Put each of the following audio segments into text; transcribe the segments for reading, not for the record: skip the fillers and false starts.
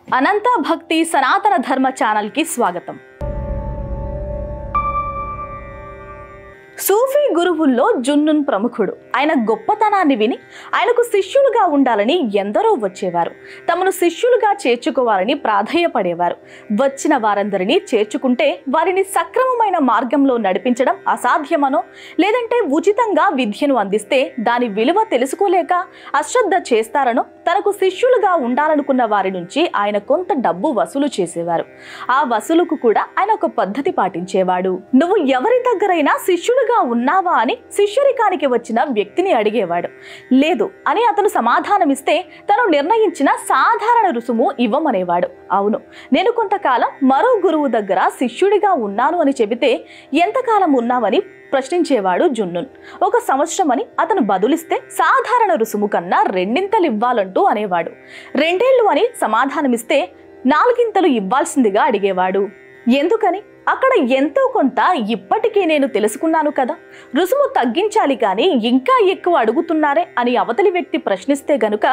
అనంత భక్తి సనాతన ధర్మ ఛానల్ కి స్వాగతం. సూఫీ గురువుల్లో జున్నూన్ ప్రముఖుడు. ఆయన గొప్పతనాన్ని విని ఆయనకు శిష్యులుగా ఉండాలని ఎందరో వచ్చేవారు. తమను శిష్యులుగా చేర్చుకోవాలని ప్రాధేయపడేవారు. వచ్చిన వారందరినీ చేర్చుకుంటే వారిని సక్రమమైన మార్గంలో నడిపించడం అసాధ్యమనో, లేదంటే ఉచితంగా విద్యను అందిస్తే దాని విలువ తెలుసుకోలేక అశ్రద్ధ చేస్తారనో తనకు శిష్యులుగా ఉండాలనుకున్న వారి నుంచి ఆయన కొంత డబ్బు వసూలు చేసేవారు. ఆ వసూలుకు కూడా ఆయన ఒక పద్ధతి పాటించేవాడు. నువ్వు ఎవరి దగ్గరైనా శిష్యులుగా ఉన్నావా అని శిష్యరికానికి వచ్చిన వ్యక్తిని అడిగేవాడు. లేదు అని అతను సమాధానమిస్తే తను నిర్ణయించిన సాధారణ రుసుము ఇవ్వమనేవాడు. అవును, నేను కొంతకాలం మరో గురువు దగ్గర శిష్యుడిగా ఉన్నాను అని చెబితే ఎంతకాలం ఉన్నావని ప్రశ్నించేవాడు జున్నూన్. 1 సంవత్సరం అని అతను బదులిస్తే సాధారణ రుసుము కన్నా 2 ఇవ్వాలంటూ అనేవాడు. 2 ఏళ్లు అని సమాధానమిస్తే 4 ఇవ్వాల్సిందిగా అడిగేవాడు. ఎందుకని? అక్కడ ఎంతో కొంత ఇప్పటికీ నేను తెలుసుకున్నాను కదా, రుసుము తగ్గించాలి కానీ ఇంకా ఎక్కువ అడుగుతున్నారే అని అవతలి వ్యక్తి ప్రశ్నిస్తే గనుక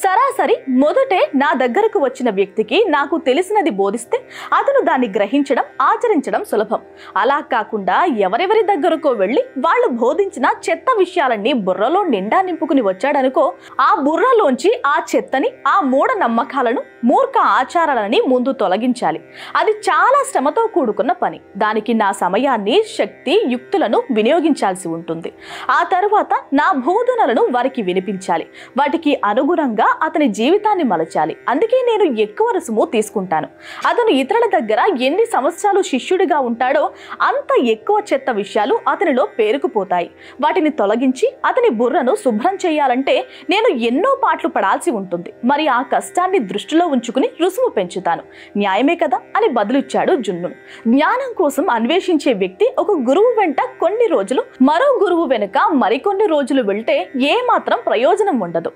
సరాసరి మొదటే నా దగ్గరకు వచ్చిన వ్యక్తికి నాకు తెలిసినది బోధిస్తే అతను దాన్ని గ్రహించడం ఆచరించడం సులభం. అలా కాకుండా ఎవరెవరి దగ్గరకో వెళ్ళి వాళ్ళు బోధించిన చెత్త విషయాలన్నీ బుర్రలో నిండా నింపుకుని వచ్చాడనుకో, ఆ బుర్రలోంచి ఆ చెత్తని, ఆ మూఢ నమ్మకాలను, మూర్ఖ ఆచారాలని ముందు తొలగించాలి. అది చాలా శ్రమతో కూడుకున్న పని. దానికి నా సమయాన్ని, శక్తి, యుక్తులను వినియోగించాల్సి ఉంటుంది. ఆ తరువాత నా బోధనలను వారికి వినిపించాలి. వాటికి అనుగుణంగా అతని జీవితాన్ని మలచాలి. అందుకే నేను ఎక్కువ రుసుము తీసుకుంటాను. అతను ఇతరుల దగ్గర ఎన్ని సంవత్సరాలు శిష్యుడిగా ఉంటాడో అంత ఎక్కువ చెత్త విషయాలు అతనిలో పేరుకుపోతాయి. వాటిని తొలగించి అతని బుర్రను శుభ్రం చేయాలంటే నేను ఎన్నో పాట్లు పడాల్సి ఉంటుంది. మరి ఆ కష్టాన్ని దృష్టిలో ఉంచుకుని రుసుము పెంచుతాను. న్యాయమే కదా అని బదులిచ్చాడు జున్నూన్. జ్ఞానం కోసం అన్వేషించే వ్యక్తి ఒక గురువు వెంట కొన్ని రోజులు, మరో గురువు వెనుక మరికొన్ని రోజులు వెళ్తే ఏ మాత్రం ప్రయోజనం ఉండదు.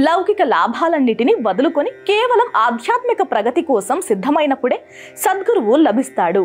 లౌకిక లాభాలన్నిటినీ వదులుకొని కేవలం ఆధ్యాత్మిక ప్రగతి కోసం సిద్ధమైనప్పుడే సద్గురువు లభిస్తాడు.